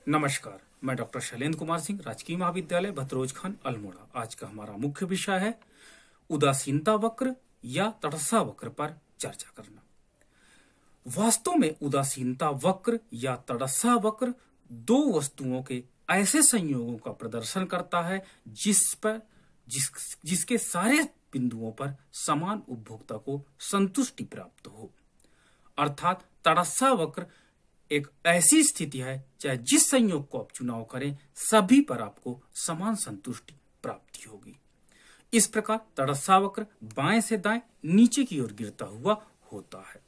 नमस्कार, मैं डॉक्टर शैलेंद्र कुमार सिंह, राजकीय महाविद्यालय भतरोज खान अल्मोड़ा। आज का हमारा मुख्य विषय है उदासीनता वक्र या तटस्था वक्र पर चर्चा करना। वास्तव में उदासीनता वक्र या तटस्था वक्र दो वस्तुओं के ऐसे संयोगों का प्रदर्शन करता है जिसके सारे बिंदुओं पर समान उपभोक्ता को संतुष्टि प्राप्त हो। अर्थात तटस्था वक्र एक ऐसी स्थिति है चाहे जिस संयोग को आप चुनाव करें सभी पर आपको समान संतुष्टि प्राप्ति होगी। इस प्रकार तटस्था वक्र बाएं से दाएं नीचे की ओर गिरता हुआ होता है।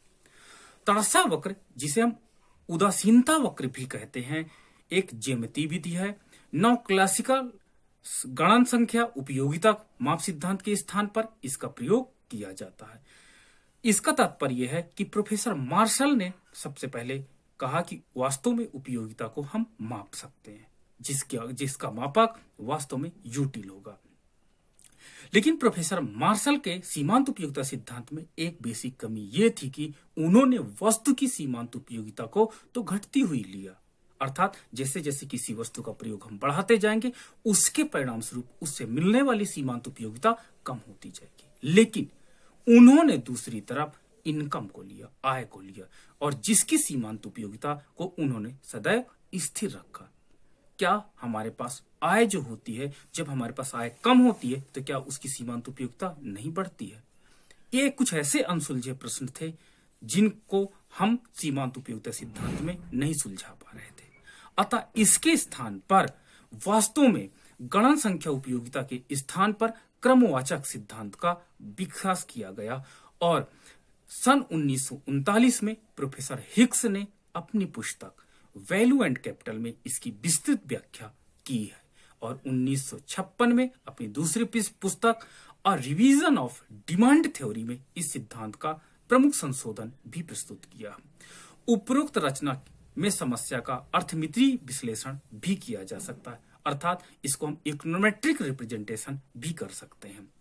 तटस्था वक्र, जिसे हम उदासीनता वक्र भी कहते हैं, एक ज्यामितीय विधि है। नौ क्लासिकल गणन संख्या उपयोगिता माप सिद्धांत के स्थान पर इसका प्रयोग किया जाता है। इसका तात्पर्य है कि प्रोफेसर मार्शल ने सबसे पहले कहा कि वास्तव में उपयोगिता को हम माप सकते हैं, जिसका मापक वास्तव में यूटिल होगा। लेकिन प्रोफेसर मार्शल के सीमांत उपयोगिता सिद्धांत में एक बेसिक कमी यह थी कि उन्होंने वस्तु की सीमांत उपयोगिता को तो घटती हुई लिया। अर्थात जैसे जैसे किसी वस्तु का प्रयोग हम बढ़ाते जाएंगे उसके परिणाम स्वरूप उससे मिलने वाली सीमांत उपयोगिता कम होती जाएगी। लेकिन उन्होंने दूसरी तरफ इनकम को लिया, आय को लिया, और जिसकी सीमांत उपयोगिता को उन्होंने सदैव स्थिर रखा। क्या हमारे पास आय जो होती है, जब हमारे पास आय कम होती है तो क्या उसकी सीमांत उपयोगिता नहीं बढ़ती है? ये कुछ ऐसे अनसुलझे प्रश्न थे जिनको हम सीमांत उपयोगिता सिद्धांत में नहीं सुलझा पा रहे थे। अतः इसके स्थान पर वास्तव में गणन संख्या उपयोगिता के स्थान पर क्रमवाचक सिद्धांत का विकास किया गया और सन 1939 में प्रोफेसर हिग्स ने अपनी पुस्तक वैल्यू एंड कैपिटल में इसकी विस्तृत व्याख्या की है और 1956 में अपनी दूसरी पुस्तक अ रिवीजन ऑफ डिमांड थ्योरी में इस सिद्धांत का प्रमुख संशोधन भी प्रस्तुत किया। उपरोक्त रचना में समस्या का अर्थमितीय विश्लेषण भी किया जा सकता है, अर्थात इसको हम इकोनोमेट्रिक रिप्रेजेंटेशन भी कर सकते हैं।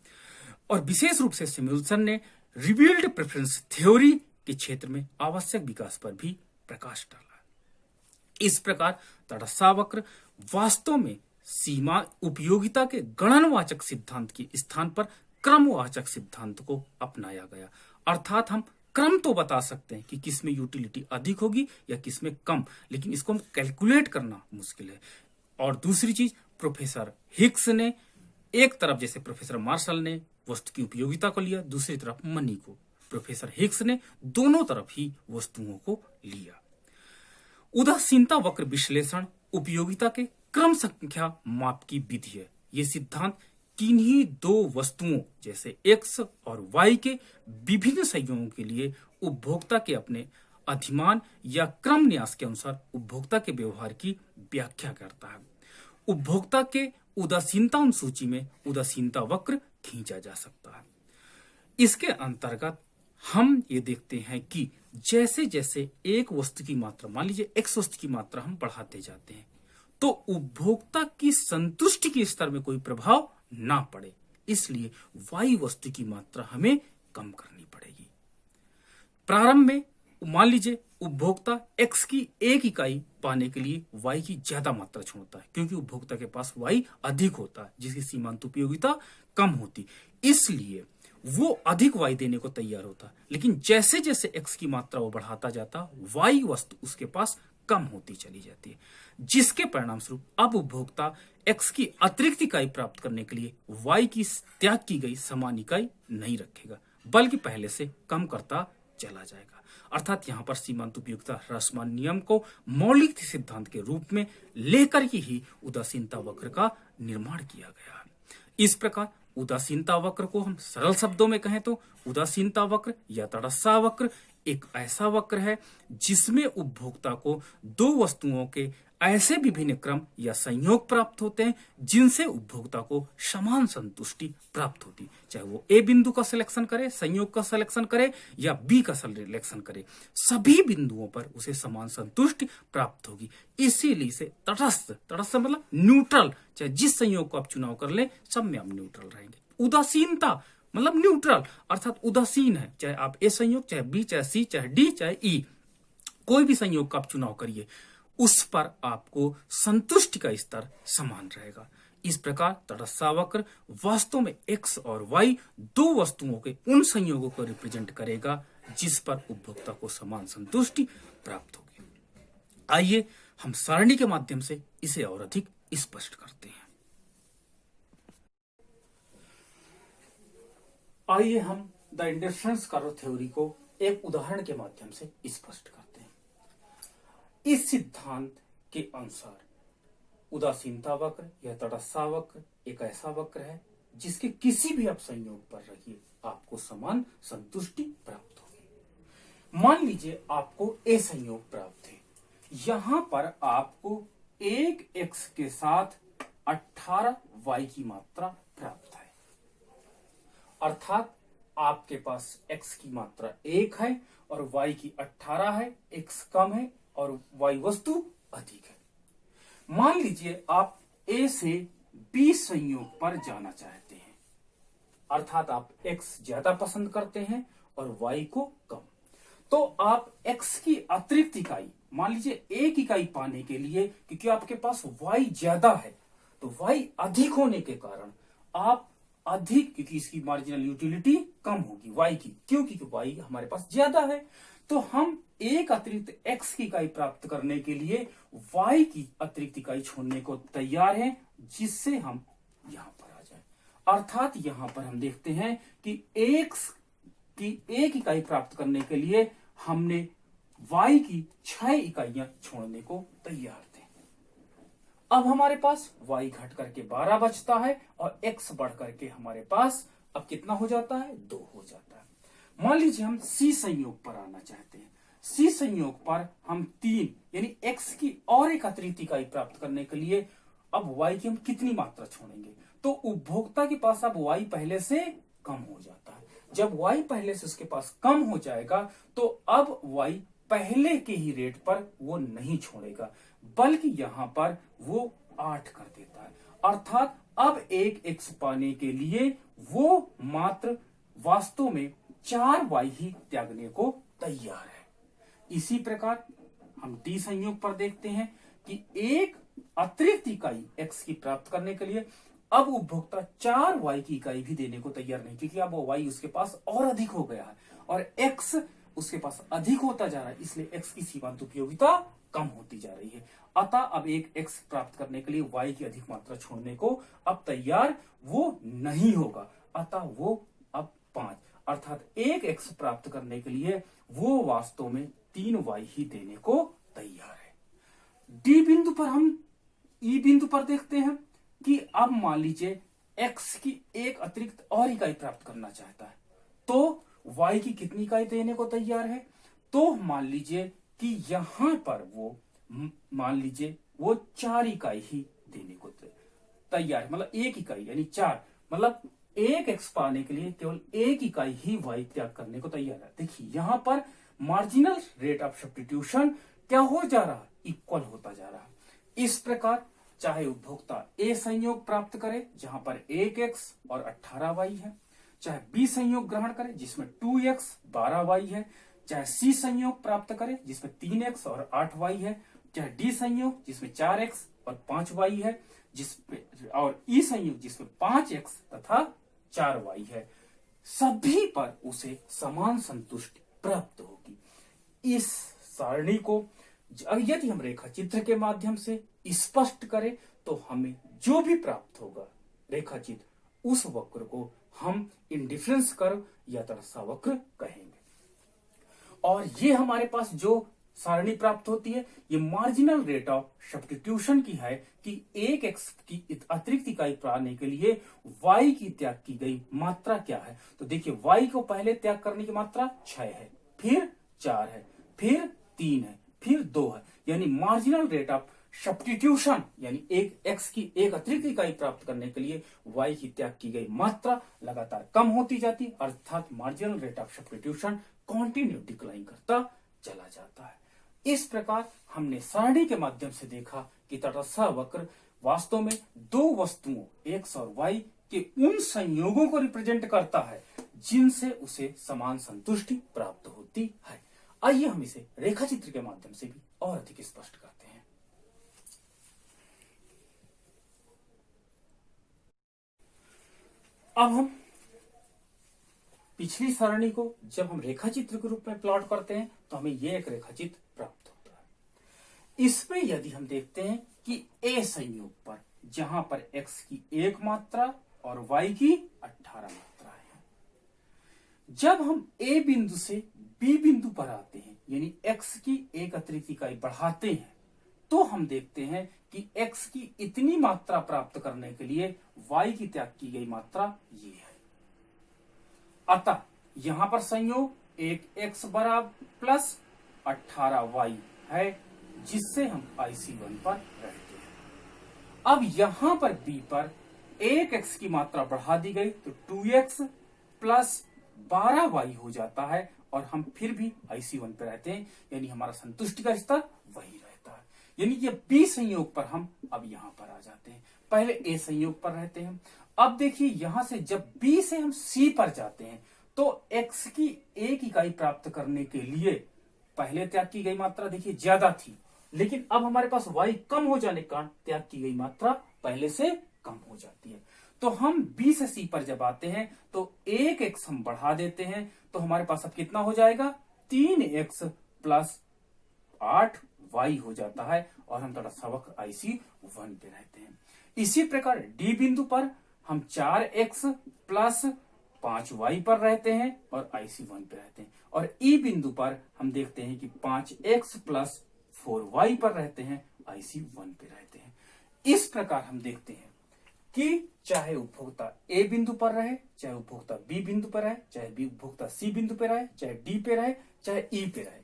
और विशेष रूप से सैमुअल्सन ने रिवील्ड प्रेफरेंस थ्योरी के क्षेत्र में आवश्यक विकास पर भी प्रकाश डाला। इस प्रकार तटस्था वक्र वास्तव में सीमा उपयोगिता के गणनवाचक सिद्धांत के स्थान पर क्रमवाचक सिद्धांत को अपनाया गया। अर्थात हम क्रम तो बता सकते हैं कि किसमें यूटिलिटी अधिक होगी या किसमें कम, लेकिन इसको हम कैलकुलेट करना मुश्किल है। और दूसरी चीज, प्रोफेसर हिग्स ने एक तरफ, जैसे प्रोफेसर मार्शल ने वस्तु की उपयोगिता को लिया, दूसरी तरफ मनी को, प्रोफेसर हिग्स ने दोनों तरफ ही वस्तुओं को लिया। उदासीनता वक्र विश्लेषण उपयोगिता के क्रम संख्या माप की विधि है। ये सिद्धांत किन्हीं दो वस्तुओं जैसे x और y के विभिन्न संयोगों के लिए उपभोक्ता के अपने अधिमान या क्रम न्यास के अनुसार उपभोक्ता के व्यवहार की व्याख्या करता है। उपभोक्ता के उदासीनता अनुसूची में उदासीनता वक्र खींचा जा सकता है। इसके अंतर्गत हम ये देखते हैं कि जैसे जैसे एक वस्तु की मात्रा, मान लीजिए x वस्तु की मात्रा हम बढ़ाते जाते हैं तो उपभोक्ता की संतुष्टि के स्तर में कोई प्रभाव ना पड़े, इसलिए y वस्तु की मात्रा हमें कम करनी पड़ेगी। प्रारंभ में मान लीजिए उपभोक्ता x की एक इकाई पाने के लिए y की ज्यादा मात्रा छोड़ता है, क्योंकि उपभोक्ता के पास y अधिक होता है जिसकी सीमांत उपयोगिता कम होती, इसलिए वो अधिक y देने को तैयार होता। लेकिन जैसे जैसे x की मात्रा वो बढ़ाता जाता, y वस्तु उसके पास कम होती चली जाती है, जिसके परिणाम स्वरूप अब उपभोक्ता x की अतिरिक्त इकाई प्राप्त करने के लिए y की त्याग की गई समान इकाई नहीं रखेगा, बल्कि पहले से कम करता चला जाएगा। अर्थात यहाँ पर सीमांत उपयोगिता ह्रासमान नियम को मौलिक सिद्धांत के रूप में लेकर ही उदासीनता वक्र का निर्माण किया गया है। इस प्रकार उदासीनता वक्र को हम सरल शब्दों में कहें तो उदासीनता वक्र या तटस्था वक्र एक ऐसा वक्र है जिसमें उपभोक्ता को दो वस्तुओं के ऐसे विभिन्न क्रम या संयोग प्राप्त होते हैं जिनसे उपभोक्ता को समान संतुष्टि प्राप्त होती, चाहे वो ए बिंदु का सिलेक्शन करे, संयोग का सिलेक्शन करे या बी का सिलेक्शन करे, सभी बिंदुओं पर उसे समान संतुष्टि प्राप्त होगी। इसीलिए इसे तटस्थ मतलब न्यूट्रल, चाहे जिस संयोग को आप चुनाव कर ले सब में आप न्यूट्रल रहेंगे। उदासीनता मतलब न्यूट्रल, अर्थात उदासीन है, चाहे आप ए संयोग, चाहे बी, चाहे सी, चाहे डी, चाहे ई, कोई भी संयोग का आप चुनाव करिए, उस पर आपको संतुष्टि का स्तर समान रहेगा। इस प्रकार तटस्थ वक्र वास्तव में x और y दो वस्तुओं के उन संयोगों को रिप्रेजेंट करेगा जिस पर उपभोक्ता को समान संतुष्टि प्राप्त होगी। आइए हम सारणी के माध्यम से इसे और अधिक स्पष्ट करते हैं। आइए हम द इंडिफरेंस कर्व थ्योरी को एक उदाहरण के माध्यम से स्पष्ट करते हैं। इस सिद्धांत के अनुसार उदासीनता वक्र या तटस्थ वक्र एक ऐसा वक्र है जिसके किसी भी अपसंयोग पर रखिए आपको समान संतुष्टि प्राप्त होगी। मान लीजिए आपको ए संयोग प्राप्त है। यहां पर आपको एक x के साथ 18 y की मात्रा प्राप्त है, अर्थात आपके पास x की मात्रा 1 है और y की 18 है, x कम है और y वस्तु अधिक है। मान लीजिए आप A से B संयोग पर जाना चाहते हैं, अर्थात आप x ज्यादा पसंद करते हैं और y को कम। तो आप x की अतिरिक्त इकाई, मान लीजिए एक इकाई पाने के लिए, क्योंकि आपके पास y ज्यादा है तो y अधिक होने के कारण आप अधिक, क्योंकि इसकी मार्जिनल यूटिलिटी कम होगी y की, क्योंकि y हमारे पास ज्यादा है, तो हम एक अतिरिक्त x की इकाई प्राप्त करने के लिए y की अतिरिक्त इकाई छोड़ने को तैयार हैं, जिससे हम यहां पर आ जाए। अर्थात यहां पर हम देखते हैं कि x की एक इकाई प्राप्त करने के लिए हमने y की 6 इकाइयां छोड़ने को तैयार थे। अब हमारे पास y घट करके 12 बचता है और x बढ़ करके हमारे पास अब कितना हो जाता है, 2 हो जाता है। मान लीजिए हम C संयोग पर आना चाहते हैं। C संयोग पर हम 3 यानी x की और एक अतिरिक्त इकाई प्राप्त करने के लिए अब y की हम कितनी मात्रा छोड़ेंगे, तो उपभोक्ता के पास अब y पहले से कम हो जाता है। जब y पहले से उसके पास कम हो जाएगा तो अब y पहले के ही रेट पर वो नहीं छोड़ेगा, बल्कि यहां पर वो 8 कर देता है। अर्थात अब एक x पाने के लिए वो मात्र वास्तव में 4y ही त्यागने को तैयार है। इसी प्रकार हम D संयोग पर देखते हैं कि एक अतिरिक्त इकाई x की प्राप्त करने के लिए अब उपभोक्ता 4y की इकाई भी देने को तैयार नहीं, क्योंकि अब y उसके पास और अधिक हो गया है और x उसके पास अधिक होता जा रहा है, इसलिए x की सीमांत उपयोगिता कम होती जा रही है। अतः अब एक x प्राप्त करने के लिए y की अधिक मात्रा छोड़ने को अब तैयार वो नहीं होगा, अतः वो अब 5, अर्थात एक x प्राप्त करने के लिए वो वास्तव में 3y ही देने को तैयार है। D बिंदु पर हम E बिंदु पर देखते हैं कि अब मान लीजिए x की एक अतिरिक्त और इकाई प्राप्त करना चाहता है, तो y की कितनी इकाई देने को तैयार है, तो मान लीजिए कि यहां पर वो मान लीजिए वो 4 इकाई ही देने को तैयार है, मतलब एक इकाई यानी 4, मतलब एक x पाने के लिए केवल एक इकाई ही y त्याग करने को तैयार है। देखिए यहां पर मार्जिनल रेट ऑफ सब्स्टिट्यूशन क्या हो जा रहा है, इक्वल होता जा रहा है। इस प्रकार चाहे उपभोक्ता A संयोग प्राप्त करे जहां पर 1x और 18y है, चाहे B संयोग ग्रहण करे जिसमें 2x 12y है, चाहे C संयोग प्राप्त करे जिसमें 3x और 8y है, चाहे D संयोग जिसमें 4x और 5y है, जिसमें और E संयोग जिसमें 5x तथा 4y है, सभी पर उसे समान संतुष्टि प्राप्त होगी। इस सारणी को यदि हम रेखा चित्र के माध्यम से स्पष्ट करें तो हमें जो भी प्राप्त होगा रेखा चित्र, उस वक्र को हम इंडिफरेंस कर्व या तटस्थ वक्र कहेंगे। और ये हमारे पास जो सारणी प्राप्त होती है ये मार्जिनल रेट ऑफ सब्स्टिट्यूशन की है कि एक x की अतिरिक्त इकाई पाने के लिए y की त्याग की गई मात्रा क्या है। तो देखिए y को पहले त्याग करने की मात्रा 6 है, फिर 4 है, फिर 3 है, फिर 2 है, यानी मार्जिनल रेट ऑफ सब्स्टिट्यूशन यानी एक x की एक अतिरिक्त इकाई प्राप्त करने के लिए y की त्याग की गई मात्रा लगातार कम होती जाती है, अर्थात marginal rate of substitution continue decline करता चला जाता है। इस प्रकार हमने सारणी के माध्यम से देखा कि तटस्थ वक्र वास्तव में दो वस्तुओं x और y के उन संयोगों को रिप्रेजेंट करता है जिनसे उसे समान संतुष्टि प्राप्त होती है। आइए हम इसे रेखा चित्र के माध्यम से भी और अधिक स्पष्ट करते हैं। अब हम पिछली सरणी को जब हम रेखाचित्र के रूप में प्लॉट करते हैं तो हमें यह एक रेखाचित्र प्राप्त होता है। इसमें यदि हम देखते हैं कि ए संयोग पर जहां पर x की 1 मात्रा और y की 18 मात्राएं हैं, जब हम a बिंदु से b बिंदु पर आते हैं यानी x की एक अतिरिक्त इकाई बढ़ाते हैं तो हम देखते हैं कि x की इतनी मात्रा प्राप्त करने के लिए y की त्याग की गई मात्रा ये है। अतः यहां पर संयोग एक x बराबर प्लस 18y है जिससे हम IC1 पर रहते हैं। अब यहां पर b पर एक x की मात्रा बढ़ा दी गई तो 2x प्लस 12y हो जाता है और हम फिर भी IC1 पे रहते हैं, यानी हमारा संतुष्टि का स्तर वही रहता है। यानी कि b संयोग पर हम अब यहां पर आ जाते हैं, पहले a संयोग पर रहते हैं। अब देखिए यहां से जब b से हम c पर जाते हैं तो x की एक इकाई प्राप्त करने के लिए पहले त्याग की गई मात्रा देखिए ज्यादा थी, लेकिन अब हमारे पास y कम हो जाने के कारण त्याग की गई मात्रा पहले से कम हो जाती है। तो हम b से c पर जब आते हैं तो एक x हम बढ़ा देते हैं तो हमारे पास अब कितना हो जाएगा 3x प्लस 8y हो जाता है और हम थोड़ा सबक IC1 पे रहते हैं। इसी प्रकार d बिंदु पर हम 4x प्लस 5y पर रहते हैं और IC1 पे रहते हैं और e बिंदु पर हम देखते हैं कि 5x प्लस 4y पर रहते हैं, IC1 पे रहते हैं। इस प्रकार हम देखते हैं कि चाहे उपभोक्ता a बिंदु पर रहे, चाहे उपभोक्ता b बिंदु पर रहे, चाहे उपभोक्ता c बिंदु पर रहे, चाहे d पे रहे, चाहे e पे रहे,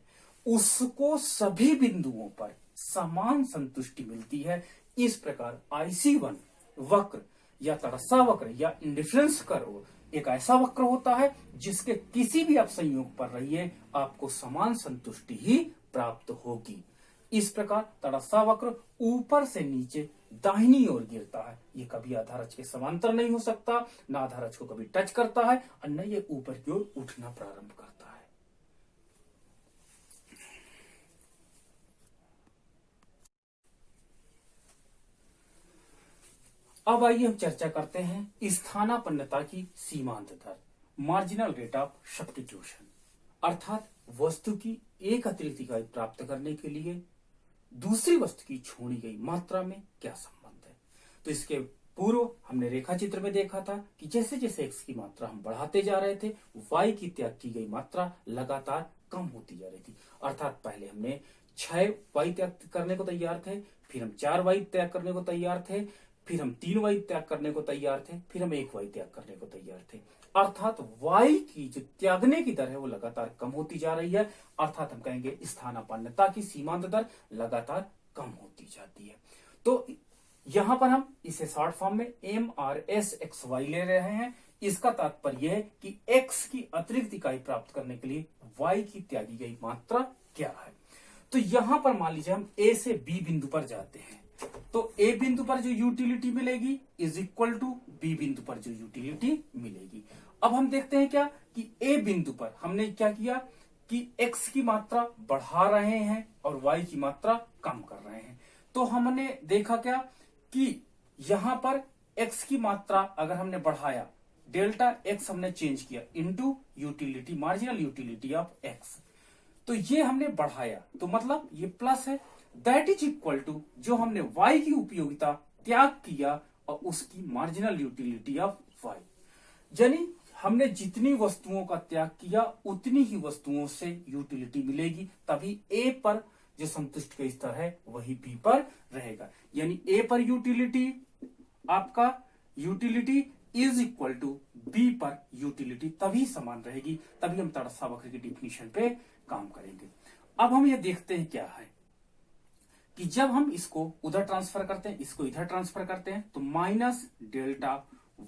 उसको सभी बिंदुओं पर समान संतुष्टि मिलती है। इस प्रकार IC1 वक्र या तड़स्सा वक्र या इंडिफरेंस कर्व एक ऐसा वक्र होता है जिसके किसी भी आप संयोग पर रहिए आपको समान संतुष्टि ही प्राप्त होगी। इस प्रकार तड़स्सा वक्र ऊपर से नीचे दाहिनी ओर गिरता है, ये कभी आधारज के समांतर नहीं हो सकता, ना आधारज को कभी टच करता है और न ये ऊपर की ओर उठना प्रारंभ करता है। अब आइए हम चर्चा करते हैं स्थानापन्नता की सीमांत दर, मार्जिनल रेट ऑफ सब्स्टिट्यूशन, अर्थात वस्तु की एक अतिरिक्त इकाई प्राप्त करने के लिए दूसरी वस्तु की छोड़ी गई मात्रा में क्या संबंध है। तो इसके पूर्व हमने रेखा चित्र में देखा था कि जैसे जैसे x की मात्रा हम बढ़ाते जा रहे थे y की त्याग की गई मात्रा लगातार कम होती जा रही थी। अर्थात पहले हमने 6y त्याग करने को तैयार थे, फिर हम 4y त्याग करने को तैयार थे, फिर हम 3y त्याग करने को तैयार थे, फिर हम 1y त्याग करने को तैयार थे। अर्थात y की जो त्यागने की दर है वो लगातार कम होती जा रही है, अर्थात हम कहेंगे स्थानापन्नता की सीमांत दर लगातार कम होती जाती है। तो यहां पर हम इसे शॉर्ट फॉर्म में MRSXY ले रहे हैं। इसका तात्पर्य है कि x की अतिरिक्त इकाई प्राप्त करने के लिए y की त्यागी गई मात्रा क्या है। तो यहां पर मान लीजिए हम a से b बिंदु पर जाते हैं तो a बिंदु पर जो यूटिलिटी मिलेगी इज इक्वल टू b बिंदु पर जो यूटिलिटी मिलेगी। अब हम देखते हैं क्या कि a बिंदु पर हमने क्या किया कि x की मात्रा बढ़ा रहे हैं और y की मात्रा कम कर रहे हैं। तो हमने देखा क्या कि यहां पर x की मात्रा अगर हमने बढ़ाया, डेल्टा x हमने चेंज किया into utility, marginal utility of x, तो ये हमने बढ़ाया तो मतलब ये प्लस है, दैट इज इक्वल टू जो हमने y की उपयोगिता त्याग किया और उसकी मार्जिनल यूटिलिटी ऑफ y, यानी हमने जितनी वस्तुओं का त्याग किया उतनी ही वस्तुओं से यूटिलिटी मिलेगी, तभी a पर जो संतुष्ट का स्तर है वही b पर रहेगा। यानी a पर यूटिलिटी आपका utility is equal to b पर यूटिलिटी तभी समान रहेगी, तभी हम तड़स्सा वक्र की डिफिनीशन पे काम करेंगे। अब हम ये देखते हैं क्या है कि जब हम इसको उधर ट्रांसफर करते हैं, इसको इधर ट्रांसफर करते हैं तो minus delta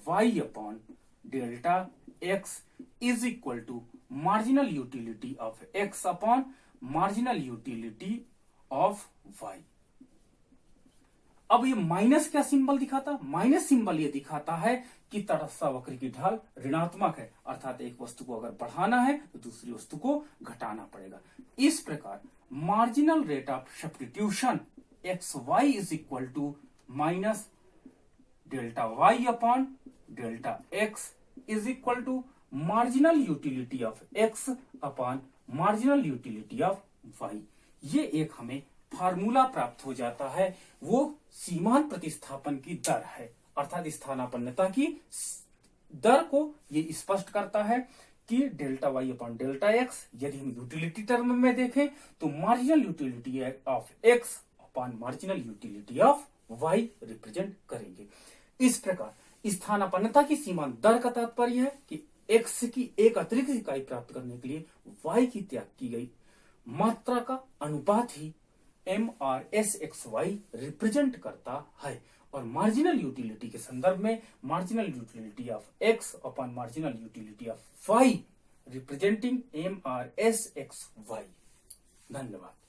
y upon delta x is equal to marginal utility of x upon marginal utility of y। अब ये माइनस क्या सिंबल दिखाता, माइनस सिंबल ये दिखाता है कि तड़स्सा वक्र की ढाल ऋणात्मक है, अर्थात एक वस्तु को अगर बढ़ाना है तो दूसरी वस्तु को घटाना पड़ेगा। इस प्रकार marginal rate of substitution XY is equal to minus delta y upon delta x is equal to marginal utility of X upon marginal utility of Y. ये एक हमें फार्मूला प्राप्त हो जाता है, वो सीमांत प्रतिस्थापन की दर है, अर्थात स्थानापन्नता की दर को ये स्पष्ट करता है कि delta Y upon delta X. यदि हम यूटिलिटी टर्म में देखें तो marginal utility of X upon marginal utility of Y represent करेंगे। इस प्रकार स्थानापन्नता की सीमांत दर का तात्पर्य है कि एक्स की एक अतिरिक्त इकाई प्राप्त करने के लिए वाई की त्याग की गई मात्रा का अनुपात ही MRSXY रिप्रेजेंट करता है। और मार्जिनल यूटिलिटी के संदर्भ में marginal utility of X upon marginal utility of Y representing MRSXY। धन्यवाद।